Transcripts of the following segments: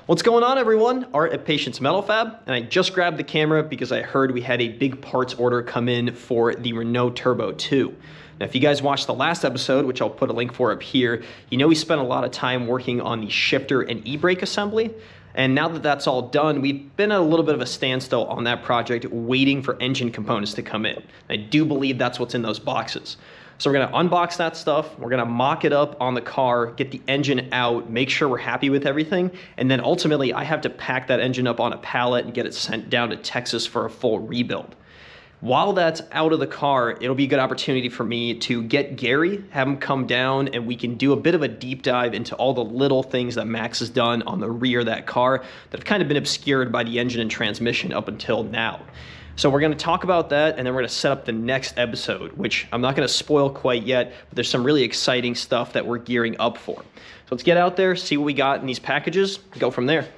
What's going on, everyone? Art at Patience Metal Fab, and I just grabbed the camera because I heard we had a big parts order come in for the Renault Turbo 2. Now, if you guys watched the last episode, which I'll put a link for up here, you know we spent a lot of time working on the shifter and e-brake assembly. And now that that's all done, we've been at a little bit of a standstill on that project, waiting for engine components to come in. I do believe that's what's in those boxes. So we're gonna unbox that stuff, we're gonna mock it up on the car, get the engine out, make sure we're happy with everything, and then ultimately I have to pack that engine up on a pallet and get it sent down to Texas for a full rebuild. While that's out of the car, it'll be a good opportunity for me to get Gary, have him come down, and we can do a bit of a deep dive into all the little things that Max has done on the rear of that car that have kind of been obscured by the engine and transmission up until now. So we're going to talk about that, and then we're going to set up the next episode, which I'm not going to spoil quite yet, but there's some really exciting stuff that we're gearing up for. So let's get out there, see what we got in these packages, go from there.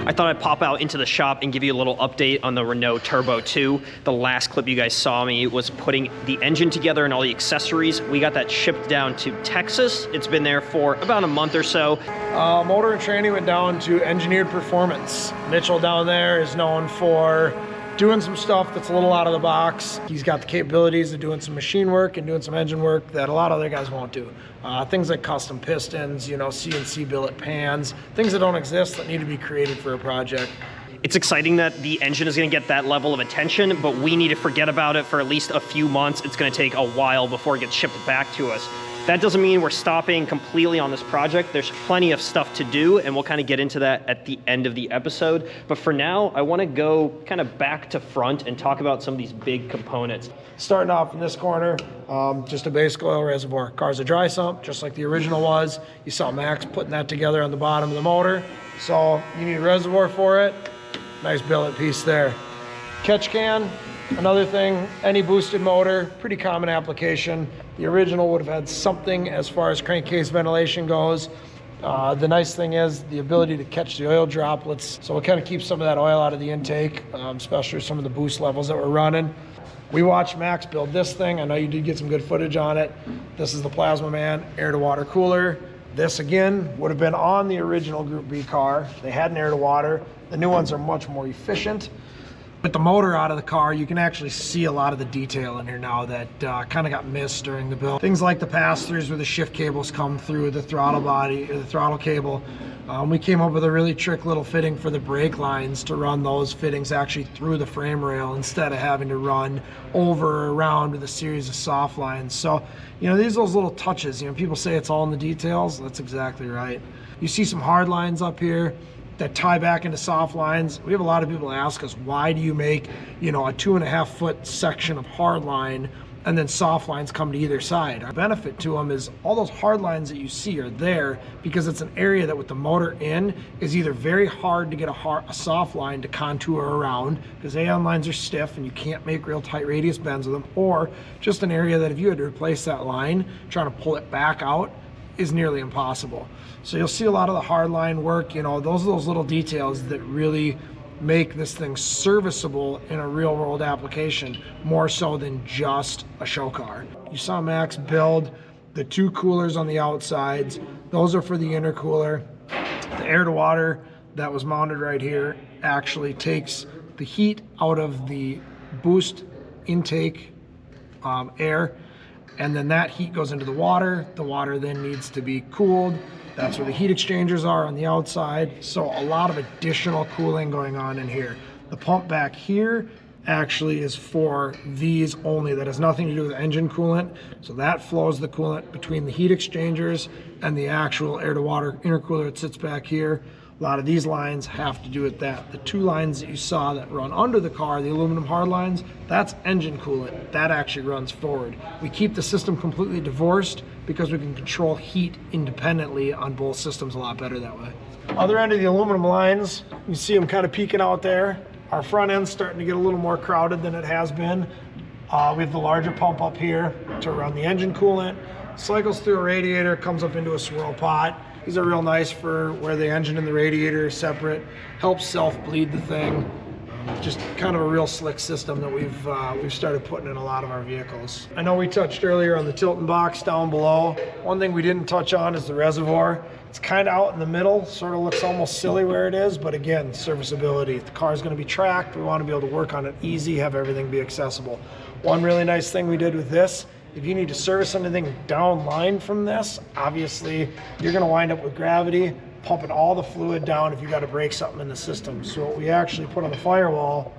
I thought I'd pop out into the shop and give you a little update on the Renault Turbo 2. The last clip you guys saw me was putting the engine together and all the accessories. We got that shipped down to Texas. It's been there for about a month or so. Motor and training went down to Engineered Performance. Mitchell down there is known for doing some stuff that's a little out of the box. He's got the capabilities of doing some machine work and doing some engine work that a lot of other guys won't do. Things like custom pistons, you know, CNC billet pans, things that don't exist that need to be created for a project. It's exciting that the engine is going to get that level of attention, but we need to forget about it for at least a few months. It's going to take a while before it gets shipped back to us. That doesn't mean we're stopping completely on this project. There's plenty of stuff to do, and we'll kind of get into that at the end of the episode. But for now, I want to go kind of back to front and talk about some of these big components. Starting off in this corner, just a basic oil reservoir. Car's a dry sump, just like the original was. You saw Max putting that together on the bottom of the motor. So you need a reservoir for it. Nice billet piece there. Catch can, another thing, any boosted motor, pretty common application. The original would have had something as far as crankcase ventilation goes. The nice thing is the ability to catch the oil droplets, so it kind of keeps some of that oil out of the intake, especially some of the boost levels that we're running. We watched Max build this thing. I know you did get some good footage on it. This is the Plasma Man air-to-water cooler. This, again, would have been on the original Group B car. They had an air-to-water. The new ones are much more efficient. With the motor out of the car, you can actually see a lot of the detail in here now that kind of got missed during the build. Things like the pass-throughs where the shift cables come through the throttle body, or the throttle cable. We came up with a really trick little fitting for the brake lines to run those fittings actually through the frame rail instead of having to run over or around with a series of soft lines. So, you know, these are those little touches. You know, people say it's all in the details. That's exactly right. You see some hard lines up here that tie back into soft lines. We have a lot of people ask us, why do you make, you know, a 2.5 foot section of hard line and then soft lines come to either side? Our benefit to them is all those hard lines that you see are there because it's an area that with the motor in is either very hard to get a soft line to contour around because AN lines are stiff and you can't make real tight radius bends with them, or just an area that if you had to replace that line, trying to pull it back out is nearly impossible. So you'll see a lot of the hardline work, you know, those are those little details that really make this thing serviceable in a real world application, more so than just a show car. You saw Max build the 2 coolers on the outsides. Those are for the intercooler. The air to water that was mounted right here actually takes the heat out of the boost intake air, and then that heat goes into the water. The water then needs to be cooled. That's where the heat exchangers are on the outside. So a lot of additional cooling going on in here. The pump back here actually is for these only. That has nothing to do with engine coolant. So that flows the coolant between the heat exchangers and the actual air to water intercooler that sits back here. A lot of these lines have to do with that. The 2 lines that you saw that run under the car, the aluminum hard lines, that's engine coolant. That actually runs forward. We keep the system completely divorced because we can control heat independently on both systems a lot better that way. Other end of the aluminum lines, you see them kind of peeking out there. Our front end's starting to get a little more crowded than it has been. We have the larger pump up here to run the engine coolant. Cycles through a radiator, comes up into a swirl pot. These are real nice for where the engine and the radiator are separate. Helps self-bleed the thing. Just kind of a real slick system that we've started putting in a lot of our vehicles. I know we touched earlier on the Tilton box down below. One thing we didn't touch on is the reservoir. It's kind of out in the middle, sort of looks almost silly where it is, but again, serviceability. If the car is going to be tracked, we want to be able to work on it easy, have everything be accessible. One really nice thing we did with this, if you need to service anything down line from this, obviously you're going to wind up with gravity pumping all the fluid down if you got to break something in the system. So what we actually put on the firewall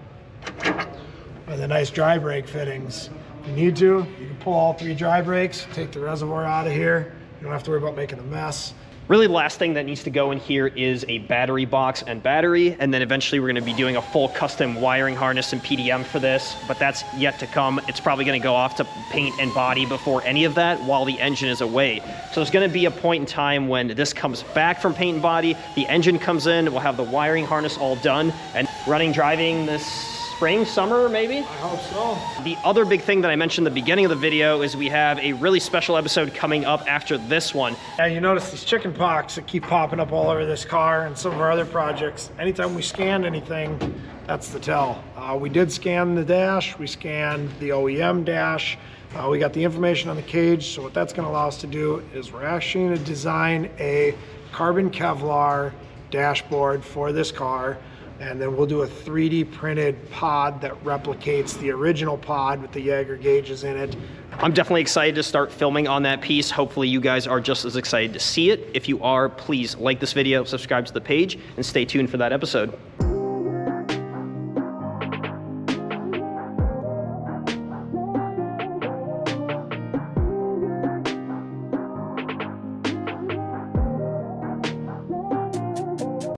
are the nice dry brake fittings. If you need to, you can pull all 3 dry brakes, take the reservoir out of here. You don't have to worry about making a mess. Really, the last thing that needs to go in here is a battery box and battery, and then eventually we're going to be doing a full custom wiring harness and PDM for this, but that's yet to come. It's probably going to go off to paint and body before any of that while the engine is away. So there's going to be a point in time when this comes back from paint and body, the engine comes in, we'll have the wiring harness all done, and running, driving this spring, summer, maybe? I hope so. The other big thing that I mentioned at the beginning of the video is we have a really special episode coming up after this one. Yeah, you notice these chicken pox that keep popping up all over this car and some of our other projects. Anytime we scanned anything, that's the tell. We did scan the dash, we scanned the OEM dash, we got the information on the cage, so what that's going to allow us to do is we're actually going to design a carbon Kevlar dashboard for this car, and then we'll do a 3D printed pod that replicates the original pod with the Jaeger gauges in it. I'm definitely excited to start filming on that piece. Hopefully you guys are just as excited to see it. If you are, please like this video, subscribe to the page, and stay tuned for that episode.